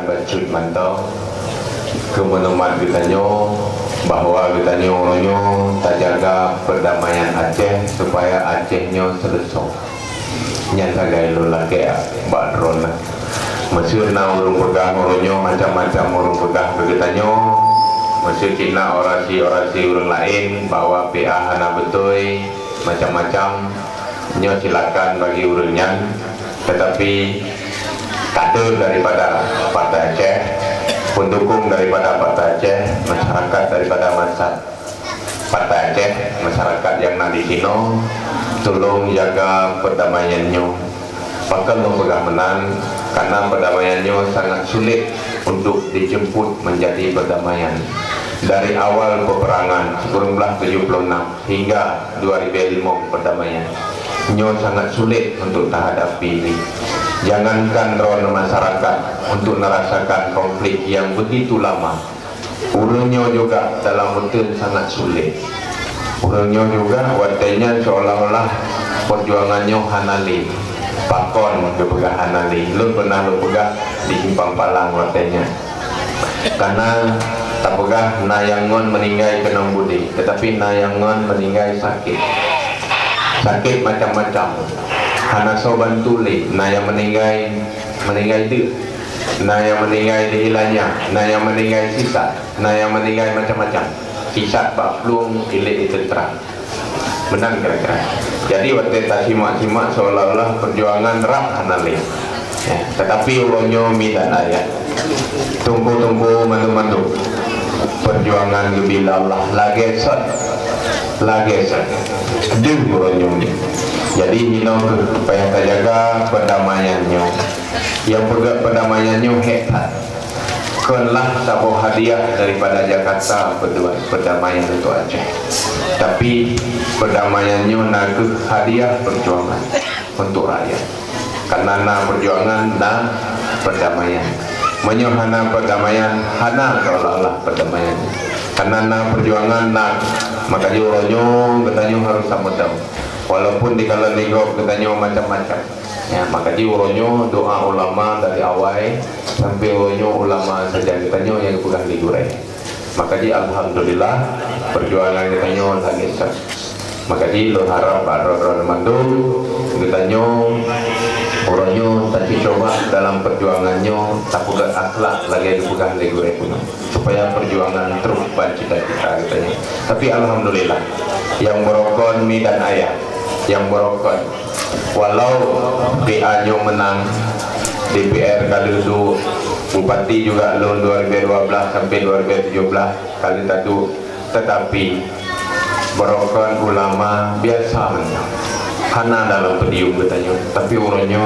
bacut mantau kemenemat kitanya bahwa kitanya orangnya tak jaga perdamaian Aceh supaya Acehnya selesai nyata gaya lo lagi badron lah masih na urung pegang orangnya macam-macam urung pegang kitanya masih Cina orasi urung lain bahwa PA hana betul macam-macam nyo silakan bagi urunnya, tetapi kader daripada Partai Aceh, pendukung daripada Partai Aceh, masyarakat daripada Partai Aceh, masyarakat yang nanti sini tolong jaga perdamaiannya, bakal pegang menang karena perdamaiannya sangat sulit untuk dijemput menjadi perdamaian. Dari awal peperangan 1976 hingga 2005 perdamaian nyo sangat sulit untuk terhadapi ini. Jangankan ron masyarakat untuk merasakan konflik yang begitu lama, urunnya juga dalam betul sangat sulit. Urunnya juga watenya seolah-olah perjuangannya hanali pakon kepegang hanali lu pernah lu pegang di Simpang Palang watenya karena tak pegah nayangon meninggal kena budi, tetapi nayangon meninggal sakit macam-macam. Hana soban tuli, nayang meninggal itu, nayang meninggal dihilangnya, nayang meninggal sisa, nayang meninggal macam-macam. Kisah Pak Plung ilik itu terang. Benar kira-kira. Jadi waktu tak simak-simak seolah-olah perjuangan rap hanali. Ya, tetapi ulonyo midan ayat. Tunggu-tunggu mandu-mandu. Perjuangan gebilallah lagi sot deh ulonyo ni. Jadi hino supaya kita jaga perdamaiannya. Yang perdamaiannya hebat. Kenlah sebuah hadiah daripada Jakarta perdamaian untuk Aceh. Tapi perdamaiannya nak hadiah perjuangan untuk rakyat. Karena perjuangan dan perdamaian. Menyohana perdamaian, hana seolah-olah perdamaian. Karena perjuangan nak maka diuronyo katanya harus sama tahu. Walaupun di kala negok katanya macam-macam. Ya, maka diuronyo doa ulama dari awal sampai uronyo ulama saja katanya yang pegang ligure. Maka di alhamdulillah perjuangan katanya lagi sah. Maka di lo harap ron mandu katanya uronyo tadi coba dalam perjuangannya tak pegang akhlak lagi dipegang ligure pun supaya perjuangan terus cita-cita katanya. Tapi alhamdulillah yang merokon mi dan ayah yang merokon walau PA-nya menang DPR kali itu Bupati juga tahun 2012 sampai 2017 kali itu, tetapi merokon ulama biasa menang hana dalam pedium katanya, tapi orangnya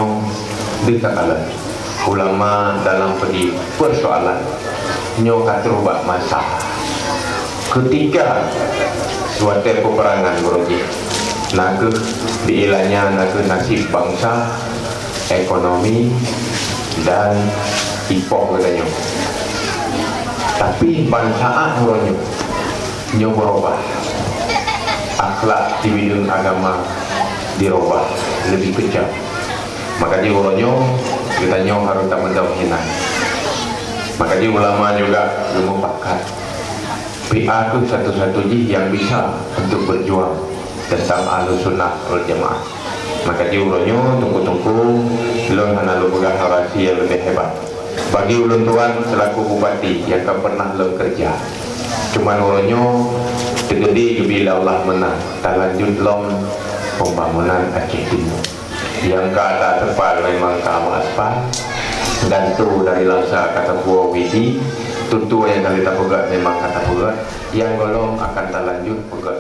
tidak kalah ulama dalam pedium persoalan nyoka terubah masalah ketika suatu peperangan beroji nak diilahnya nak nasib bangsa, ekonomi dan ipok katanya. Tapi bangsaan orangnya nyo berubah, akhlak di bidang agama dirubah lebih kejam. Maka di orangnya katanya harus tak menjauhinan. Maka di ulama juga mempakat PA itu satu-satunya yang bisa untuk berjuang tentang Ahlus Sunnah wal Jamaah. Maka diuronyo tunggu-tunggu belum hana lu pegang orasi yang lebih hebat. Bagi ulun tuan selaku bupati yang tak pernah lu kerja, cuman uronyo tegedi bila Allah menang tak lanjut lom pembangunan Aceh Timur yang kata tepat memang kamu aspal dan tu dari langsa kata buah widi tentu yang kali tak pegat memang kata pegat yang golong akan tak lanjut pegat.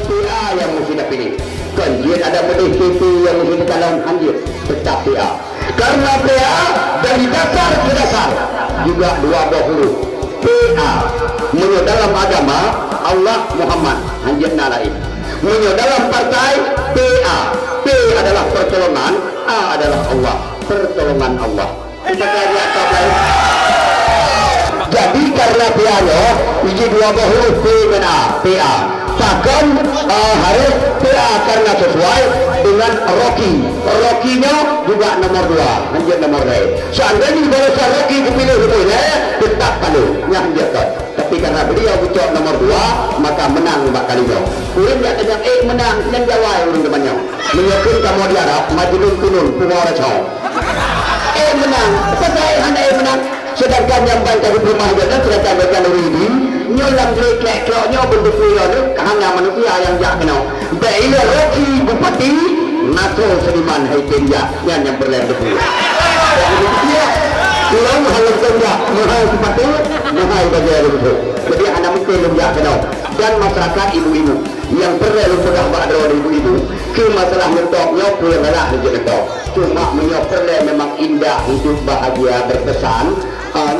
PA yang mesti nak pilih. Kanjian ada medis CP yang mesti dalam anjir tetap PA. Karena PA dari dasar ke dasar juga dua buah huruf. PA menurut dalam agama Allah Muhammad anjir lain. Menurut dalam partai PA. P adalah pertolongan, A adalah Allah, pertolongan Allah. Kita lihat tabel. Jadi karena PA-nya, ini dua buah huruf P dan A, PA. takkan harus PA karena sesuai dengan Rocky-nya juga nomor 2 hanjir nomor 2 seandainya kalau Rocky kepilih semuanya tetap kalau nyanjirkan tapi karena beliau bucok nomor 2 maka menang mbak kalinya kurang dia kejam menang dan jawai urung temannya menyokong kamu di Arab majulun kunun pungoracau menang sebagai hanya menang sedangkan yang bangsa di rumah jalan sedangkan mereka ini nyolang jelek-jeleknya bentuk itu hanya manusia yang jak kenal bila Rocky Bupati Nato Seniman Haikenja yang berlain debu pulang halus kenja mahal sepatu mahal bajai lumpuh jadi anak mungkin lumjak kenal dan masyarakat ibu-ibu yang pernah lumpuh bakdo ibu-ibu ke masalah mentoknya pulang lah mentok cuma menyopernya memang indah hidup bahagia berkesan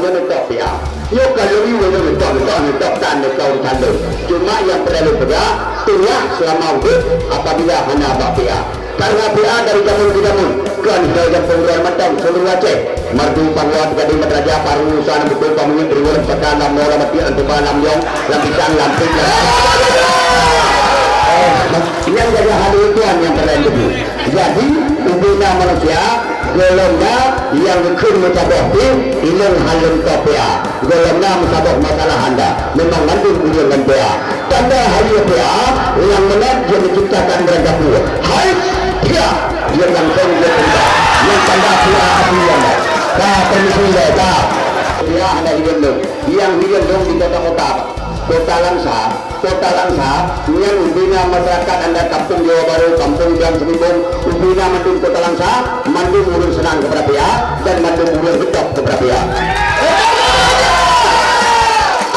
mentok ya yo kalau ibu mentok tanda kau tanda cuma yang perlu pegang tengah selama hidup apabila hanya bapia karena PA dari zaman ke zaman kan dari pengurus matang seluruh Aceh mardu pangwa tadi madraja parusan betul pamunya beriwan sekarang mora mati antubalam yong lapisan lamping yang jadi hal Tuhan yang terlalu jadi ubina manusia golongnya yang ikut mencapai ilmu halun KPA golongnya mencapai masalah anda memang nanti punya dengan PA tanda halun PA yang menang yang menciptakan mereka pula hai PA yang langsung yang tanda PA yang permisi mereka PA ada hidup yang hidup di kota-kota Kota Langsa yang ubina masyarakat anda kampung Jawa Baru, kampung Jam Semibung ubina mandung Kota Langsa mandung urun senang kepada PA dan mandung urun hidup kepada PA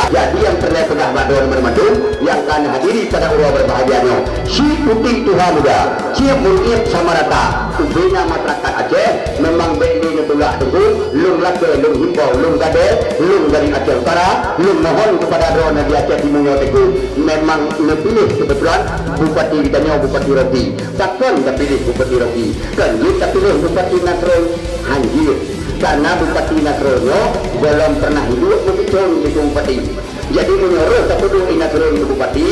jadi yang terlihat pernah Madon Mandung yang akan hadiri pada urua berbahagianya si putih Tuhan muda si murid sama rata ubina masyarakat Aceh memang beli netulak teguh lung lake, lung himbau, lung gade lung dari Aceh Utara lung mohon kepada drone di Aceh Timur teguh memang nepilih kebetulan Bupati ditanya Bupati Rocky takkan terpilih Bupati Rocky kan kita pilih Bupati Nasrul Hanjir karena Bupati Nasrulnya belum pernah hidup begitu di Bupati jadi menyuruh terpuduk Nasrul itu Bupati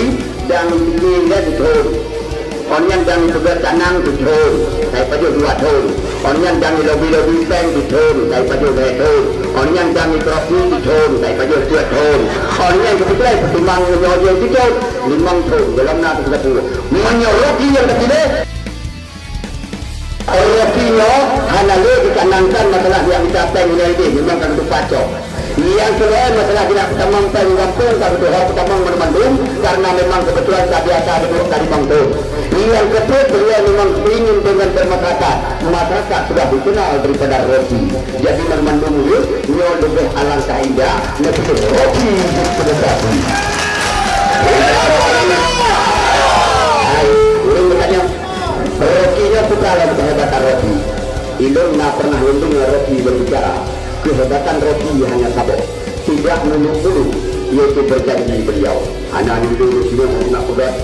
dan tinggal di tahun orang yang juga canang di tahun saya paju 2 tahun orang yang lobi-lobi peng di tahun saya paju 2 tahun orang yang trofi di tahun saya paju 2 tahun orang yang kebetulan pertimbang menyuruh di tahun 5 tahun dalam nak 30 menyuruh yang terpilih Rokinya hanya dicanangkan masalah yang dicapai ini memang kan itu pacok yang kedua masalah tidak pertamang kampung kalau itu hal pertamang Bandung karena memang kebetulan tak biasa duduk dari Bandung yang kedua beliau memang ingin dengan masyarakat sudah dikenal daripada Roki jadi Bandung itu lebih alangkah indah lebih Roki berdekati ini makanya Rokinya bukan lagi kehebatan Roki Ilung tak pernah untung Roki berbicara kehebatan Roki hanya sabuk tidak menunggu yaitu berjanji beliau hanya dulu sini pernah pegat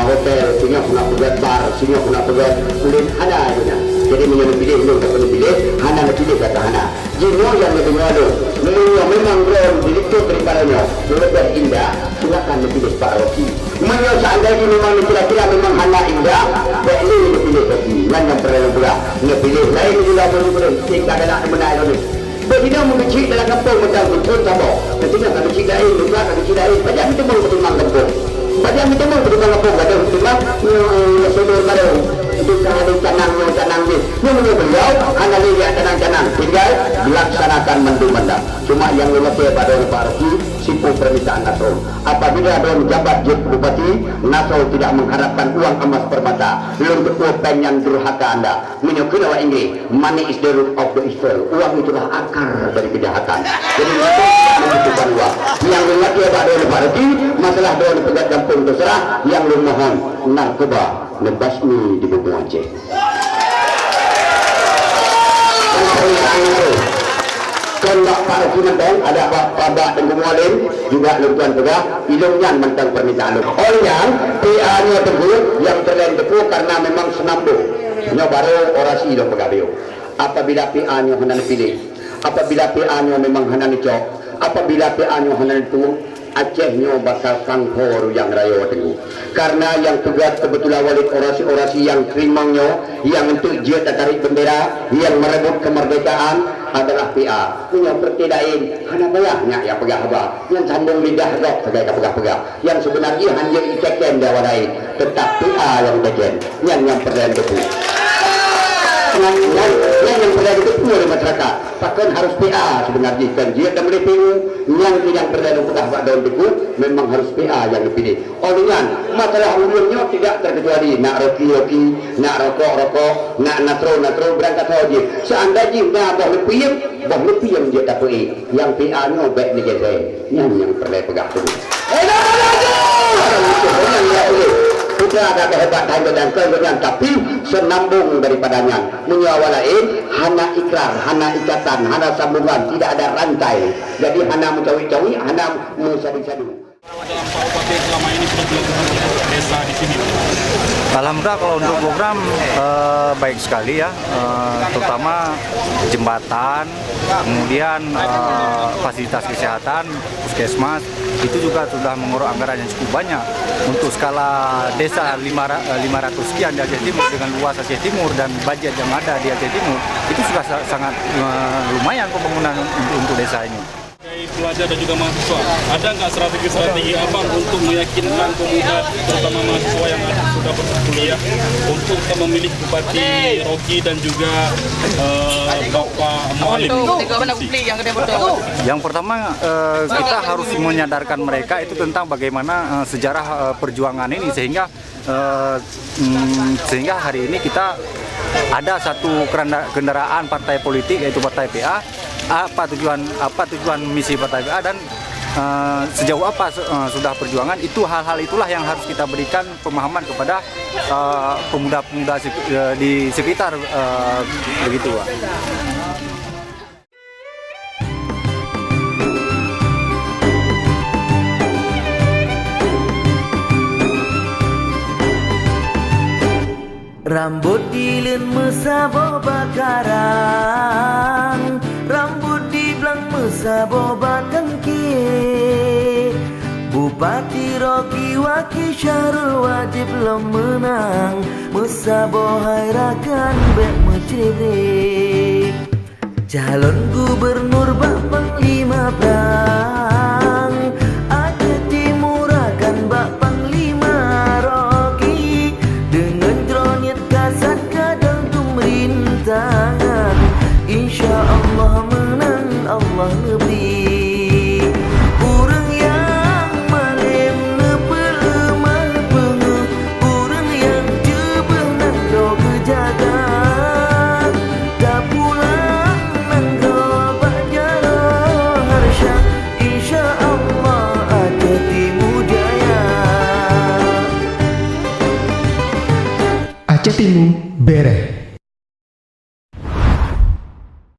hotel sini pernah pegat bar sini pernah pegat kulit hanya aja jadi pilih Ilung tak perlu pilih hanya pilih kata hanya jino yang lebih ngadu memang belum direktur daripadanya lebih indah silakan pilih Pak Roki seandainya memang kira-kira memang hanya indah ini pilih Roki yang perlu pula pilih lain juga boleh jika ada nak menang ini begitu mengecil dalam kampung macam betul sama ketika kami kecil lain juga kami kecil lain macam itu mau pertimbang kampung macam itu mau pertimbang kampung ada pertimbang saudara baru itu ada canang ni menurut beliau hanya lihat canang tinggal dilaksanakan mendung-mendang cuma yang lebih pada Pak Roki sipu permintaan Nasrul apabila ada jabat jet Bupati Nasrul tidak mengharapkan uang emas permata belum ketua penyan durhaka anda menyokong awak Inggris money is the root of the evil uang itulah akar dari kejahatan jadi itu membutuhkan uang yang lebih pada Pak Roki masalah doa pegat kampung terserah yang lu mohon narkoba nebasmi di Bukung Aceh kondak para sinetron ada pada dan juga lukuan tegak ilmunya mentang permintaan orang yang PA-nya teguh yang terlain teguh karena memang senambung nya baru orasi lo pegawai apabila PA-nya hendak pilih apabila PA-nya memang hendak dicok apabila PA-nya hendak itu Acehnya bakal sangkor yang raya tenggu. Karena yang tugas kebetulan walid orasi-orasi yang terimangnya, yang untuk dia tarik bendera, yang merebut kemerdekaan adalah PA. Yang pertidain, hana bayahnya yang pegah-pegah, yang sambung lidah rock sebagai pegah-pegah. Yang sebenarnya hanya iteken dia wadai, tetap PA yang iteken, yang perdayan depu. Yang berada itu oleh masyarakat bahkan harus PA sebenarnya kan dia dan boleh PU yang berada putah Pak Daun Teku memang harus PA yang dipilih olehnya masalah umumnya tidak terkecuali nak roki nak rokok nak natro berangkat saja seandainya nak bah lebih dia tak PI yang PA nya baik ni jadi yang perlu pegang tu putra ada kehebatan dan kemudian tapi senambung daripadanya menyawal lain hana ikrar, hana ikatan, hana sambungan, tidak ada rantai jadi hana mencawi-cawi, hana mensadu-sadu. Dalam Pak Bupati selama ini sudah dilakukan untuk desa di sini. Alhamdulillah kalau untuk program baik sekali ya, terutama jembatan, kemudian fasilitas kesehatan, puskesmas, itu juga sudah mengurus anggaran yang cukup banyak. Untuk skala desa 500 sekian di Aceh Timur dengan luas Aceh Timur dan budget yang ada di Aceh Timur, itu sudah sangat lumayan pembangunan untuk desa ini. Pelajar dan juga mahasiswa, ada nggak strategi abang untuk meyakinkan pemuda terutama mahasiswa yang sudah berkuliah untuk memilih Bupati Roki dan juga Bapak Mualim? Yang pertama kita harus menyadarkan mereka itu tentang bagaimana sejarah perjuangan ini sehingga hari ini kita ada satu kendaraan partai politik yaitu Partai PA. Apa tujuan misi Partai PA dan sejauh apa sudah perjuangan, itu hal-hal itulah yang harus kita berikan pemahaman kepada pemuda-pemuda di sekitar begitu Pak. Rambut dilin mesabo bakaran, rambut di belang mesabo batengki. Bupati Roki Waki Syarul wajib lo menang, mesabo hairakan bek mencibrik. Calon gubernur bak panglima Blang, Aceh Timur akan bak panglima Roki. Dengan dronyet kasat kadang tumrintangan, insya Allah menang Allah lebih. Urang yang malim nepelemah pengeh, urang yang jebeh nang do kejaga. Tak pulang nang do bajaro harsha, insya Allah Aceh Timur jaya. Aceh Timur beres.